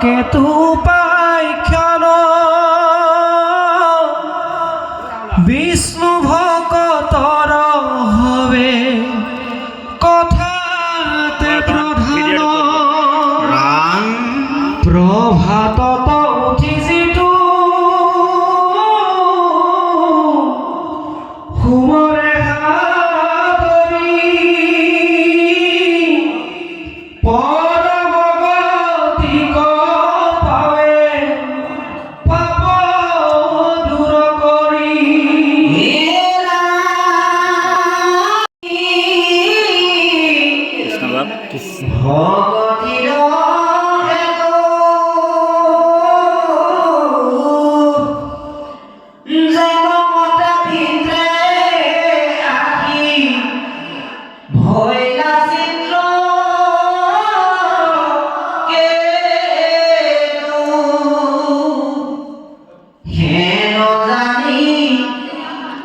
কেতু পাই ক্ষণ বিষ্ণু ভকতৰ হবে কথাতে প্ৰধান প্ৰভাত উঠি যিটো হুমৰে হাতৰি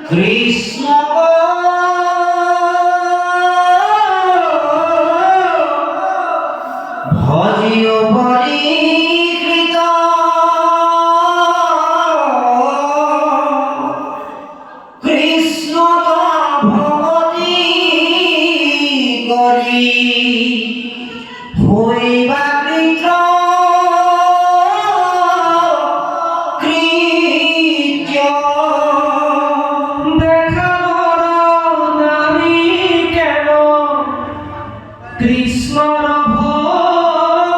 কৃষ্ণ ভজিও পরিকৃত কৃষ্ণ ভগতি করি হইবা কৃত কৃষ্ণর ভক্তি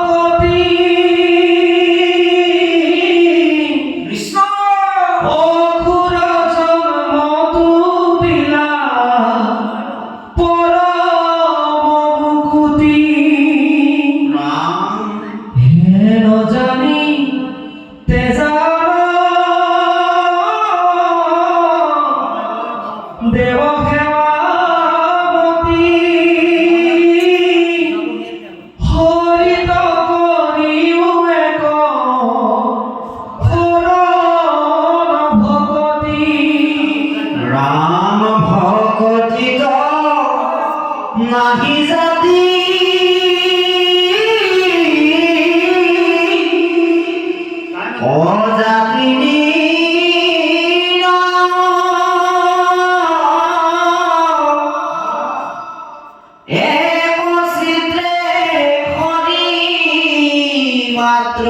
কৃষ্ণ অঘোর জন্ম দিলা পরম মুকুতি হেন জানি তেজার দেব রাম ভগতিত নাহি জাতি অজাতিনী এক চিত্রে হরি মাত্র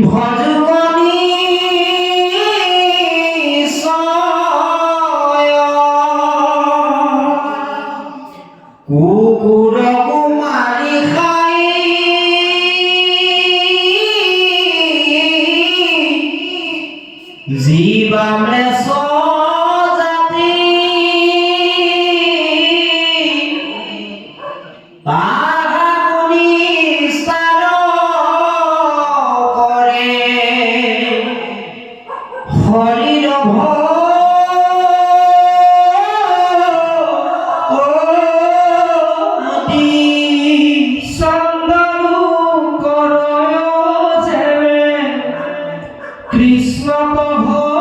ভজগণী কুকুর কুমারী খাই জীবামে সজাতি আগুনি স্থান করে হরির কৃষ্ণ ভগতি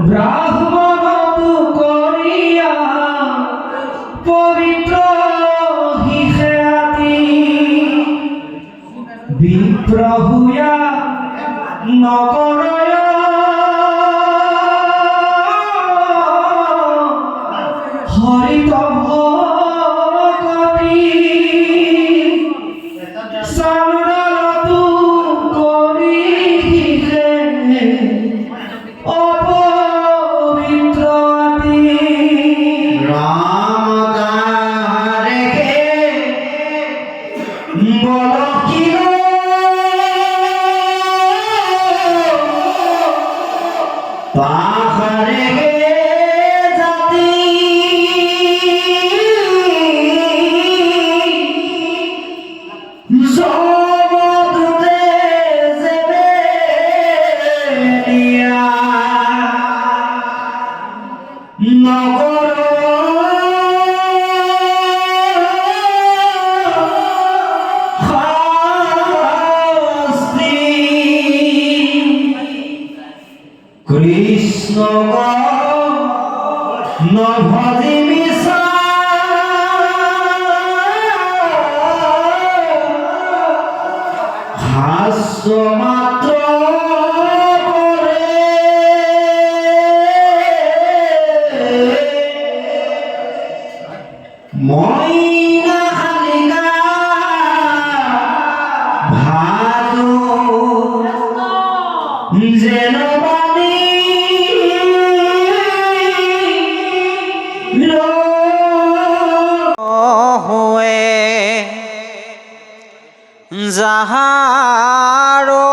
ব্রাহ্মণ তু করিয়া পবিত্র হিসেয়াতি বিপ্র হুয়া নকরয় হরিত পাহাড়ে জাতি মাত্র ময়না হালিকা ভালো যেন বাণী হয়ে যাহাৰো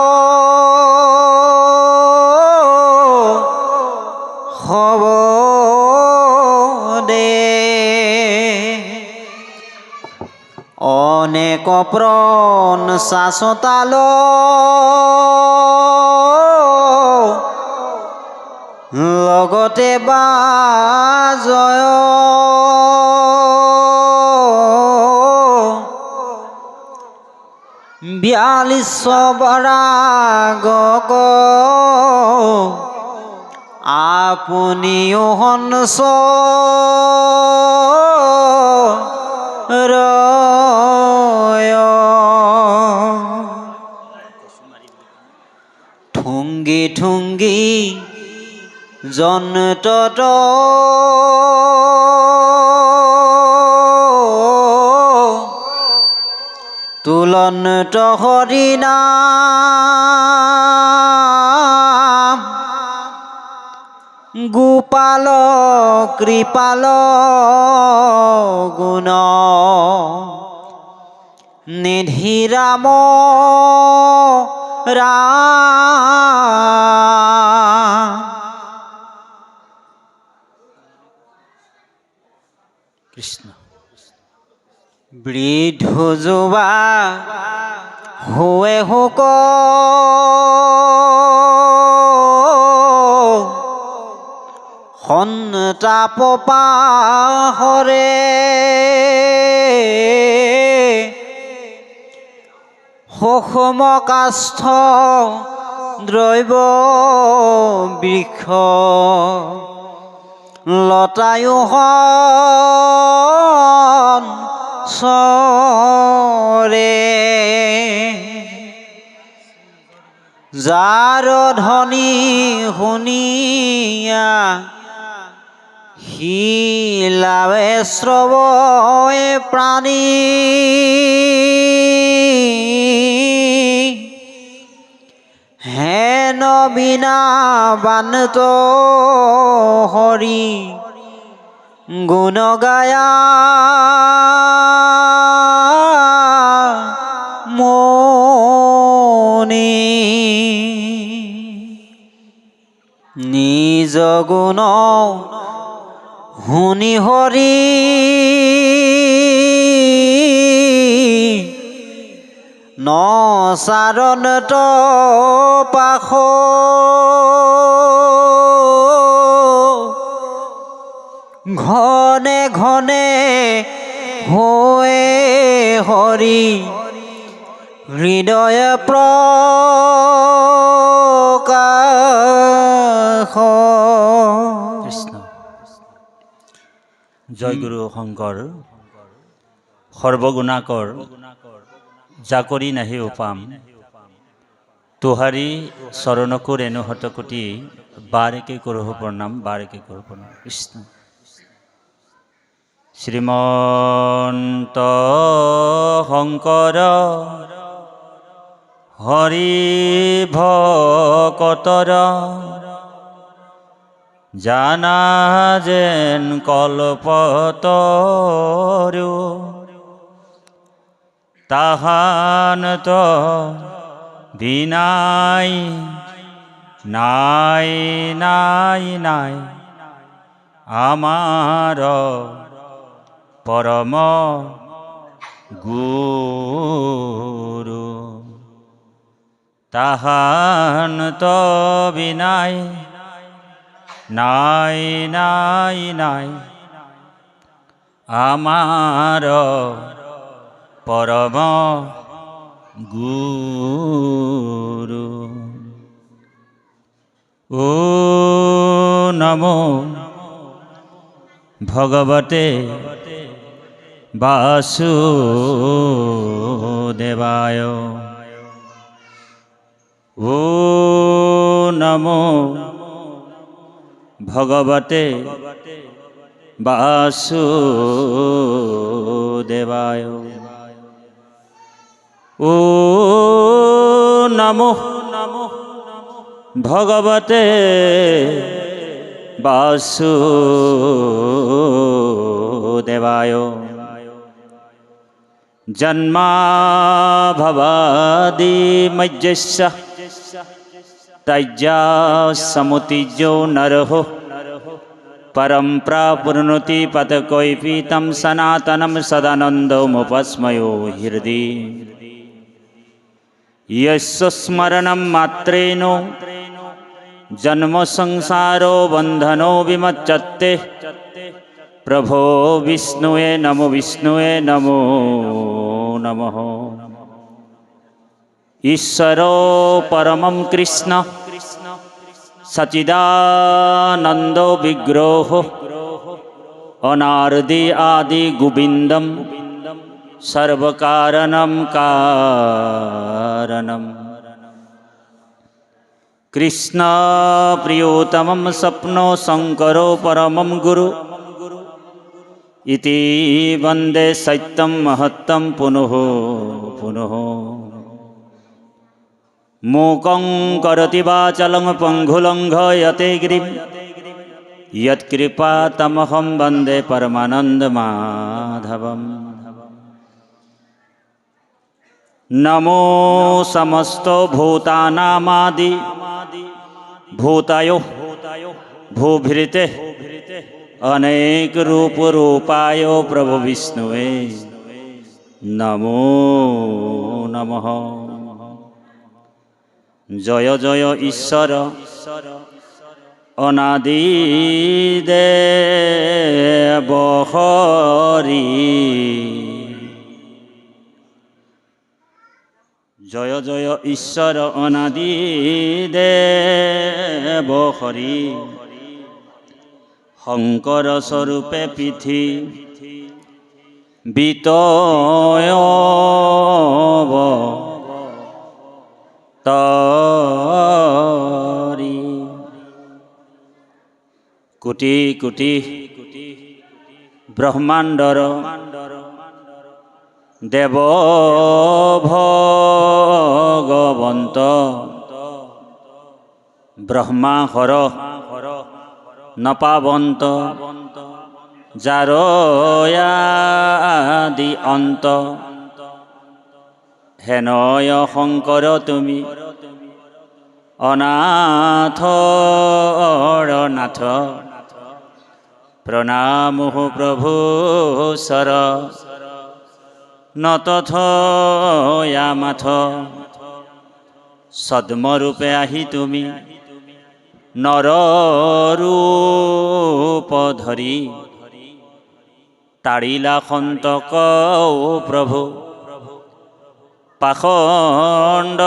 হ'ব দে অনেক প্ৰাণ শাশ্বতাল লগতে বাজয় বিয়াল্লিশ বৰাগক আপুনিও হনস ঠুংগি ঠুংগি জনতত তুলন্ত হৰিনাম গোপাল কৃপাল গুণ নিধিৰাম ৰাম কৃষ্ণ বৃদ্ধ যুৱা হুৱে হুক সন্তাপ পাহৰে সুষম কাষ্ঠ দ্ৰব্য বৃক্ষ লতায়ু চৰে যাৰ ধ্বনি শুনিয়া শিলাৱে শ্ৰৱয়ে প্ৰাণী হেন বিনা বানত হৰি গুণ গায়া মনি নিজ গুণ শুনি হৰি নচাৰণত পাখ ঘনে ঘনে হৈ হৰি হৃদয় প্ৰকাশ কৃষ্ণ। জয় গুৰু শংকৰ সৰ্বগুণাকৰ জাকৰি নাহি উপাম তোহাৰি চৰণকো ৰেণু শতকোটি বাৰেকে কৰোঁ প্ৰণাম বাৰেকে কৰোঁ প্ৰণাম কৃষ্ণ। শ্ৰীমন্ত শংকৰ হৰি ভকতৰ জানা যেন কল্পতৰু তাহানত বিনাই নাই নাই নাই আমার পরম গুরু তাহানত বিনাই নাই নাই নাই আমার পরম গুরু। ও নমো ভগবতে বাসুদেবায়। ও নমো ভগবতে বাসুদেবায়। ও নমো ভগবতে বাসুদেবায়। জন্মাভবাদি মজ্জস্য তজ্জা সমুতিজো নরহ পরম প্রাপুর্ণতি পদকৈপি তম সনাতনম সদানন্দমুপস্মയോ হৃদি। यस्य स्मरणं मात्रेण जन्म संसारो बन्धनो विमुच्यते। प्रभो विष्णुवे नमो नमः। ईश्वरो परमं कृष्ण सच्चिदानन्दो विग्रहो अनादि आदि गोविन्दं सर्वकारणं कारणं। कृष्ण प्रियोतमं सप्नो शंकरो परमं गुरु इति वन्दे सत्यं महत्तं पुनः पुनः। मूकं करोति वाचालं पङ्गुलङ्घयते गिरिं यत्कृपातमहं वन्दे परमानन्दमाधवम्। नमो समस्तो भूतानामादि भूतायो भूभृते अनेक रूप रूपाय प्रभु विष्णुवे नमो नमः। जय जय ईश्वर अनादि देव हरि। जय जय ईश्वर अनादि देव हरि। शंकर स्वरूपे पृथ्वी बितयवतरी। कोटि कोटि ब्रह्मांडर देव भगवंत ब्रह्मा हर नपावंत जारयादि अंत। हेनय शंकर तुमी अनाथर नाथ। प्रणाम प्रभु सर न तथया माथ। सद्मरूपे आहि तुमी नर रूप धरी। ताड़िला खंतक प्रभु पाखंड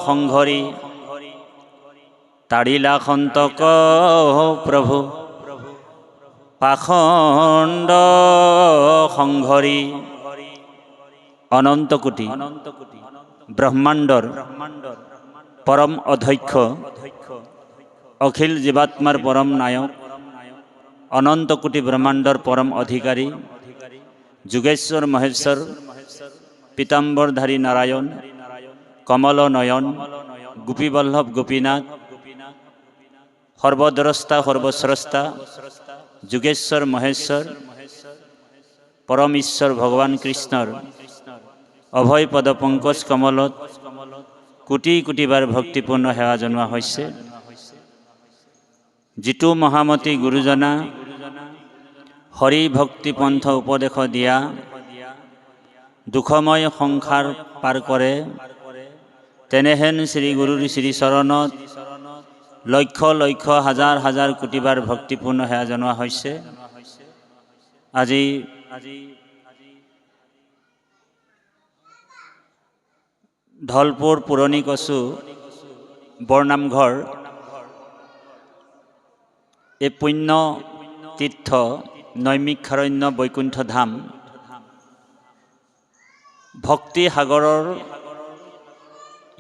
संघरी। ताड़िला खंतक प्रभु पाखंड संघरी। अनंत कोटि ब्रह्मांडर परम अध्यक्ष अखिल जीवात्मार परम नायक अनंत कोटि ब्रह्मांडर परम अधिकारी जुगेश्वर महेश्वर पीताम्बरधारी नारायण कमल नयन गोपीवल्लभ गोपीनाथ सर्वद्रष्टा सर्वस्रष्टा जुगेश्वर महेश्वर परम ईश्वर भगवान कृष्णर अभय पद पंकज कमलत कोटि कोटि बार भक्तिपूर्ण सेवा जনোৱা হৈছে। जितु महामती गुरुजना हरि भक्ति पंथ उपदेश दिया दुखमय संसार पार करे तेनेहेन श्री गुरुर श्री चरणत लक्ष लक्ष हजार हजार कोटि बार भक्तिपूर्ण सेवा जনোৱা হৈছে। আজি धलपुर पुरनी कचु बरनामघर ए पुण्य तीर्थ नैमिषारण्य बैकुंठ धाम भक्ति सागरर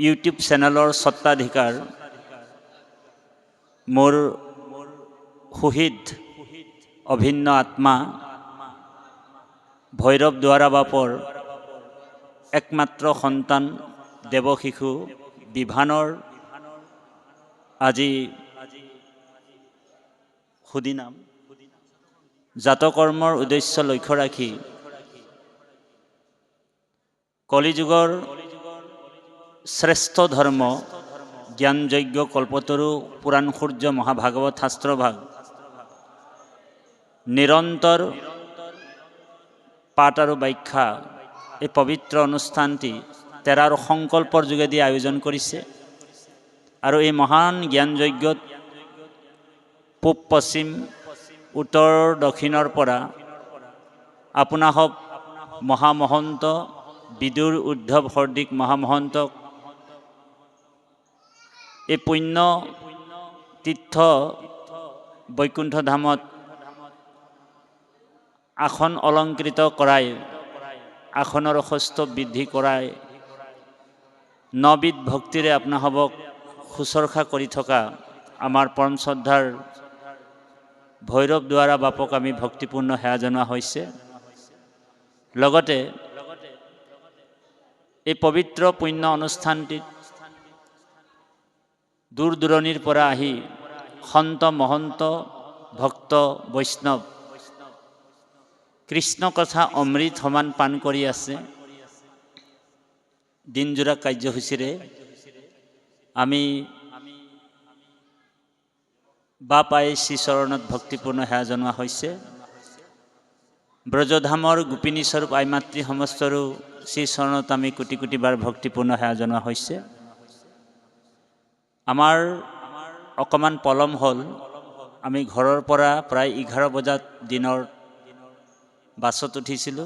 ইউটিউব চেনেলৰ স্বত্বাধিকাৰ মোৰ সুহৃদ অভিন্ন আত্মা ভৈৰৱ দুৱাৰা বাপৰ একমাত্ৰ সন্তান দেৱশিশু বিভানৰ আজি সুদিনাম জাতকৰ্মৰ উদ্দেশ্য লক্ষ্য ৰাখি কলিযুগৰ শ্ৰেষ্ঠ ধৰ্ম জ্ঞানযজ্ঞ কল্পতৰু পুৰাণ সূৰ্য মহাভাগৱত শাস্ত্ৰভাগ নিৰন্তৰ পাঠ আৰু ব্যাখ্যা এই পবিত্ৰ অনুষ্ঠানটি তেৰাৰ সংকল্পৰ যোগেদি আয়োজন কৰিছে আৰু এই মহান জ্ঞানযজ্ঞত পূব পশ্চিম উত্তৰ দক্ষিণৰ পৰা আপোনাসৱ মহামহন্ত বিদুৰ উদ্ধৱ হৰ্দিক মহামহন্তক এই পুণ্য তীৰ্থ বৈকুণ্ঠ ধামত আসন অলংকৃত কৰাই আসনৰ সৌষ্ঠৱ বৃদ্ধি কৰাই নবিধ ভক্তিৰে আপোনাসৱক শুশ্ৰূষা কৰি থকা আমাৰ পৰম শ্ৰদ্ধাৰ ভৈৰৱ দুৱাৰা বাপক আমি ভক্তিপূৰ্ণ সেৱা জনোৱা হৈছে। লগতে এই পবিত্ৰ পুণ্য অনুষ্ঠানটিত দূৰ দূৰণিৰ পৰা আহি সন্ত মহন্ত ভক্ত বৈষ্ণৱ কৃষ্ণ কথা অমৃত সমান পান কৰি আছে। দিনজোৰা কাৰ্যসূচীৰে আমি বাপ আই শ্ৰীচৰণত ভক্তিপূৰ্ণ সেৱা জনোৱা হৈছে। ব্ৰজধামৰ গোপিনী স্বৰূপ আই মাতৃ সমস্তৰো শ্ৰীচৰণত আমি কোটি কোটি বাৰ ভক্তিপূৰ্ণ সেৱা জনোৱা হৈছে। আমাৰ অকণমান পলম হ'ল, আমি ঘৰৰ পৰা প্ৰায় 11 বজাত দিনৰ বাছত উঠিছিলোঁ।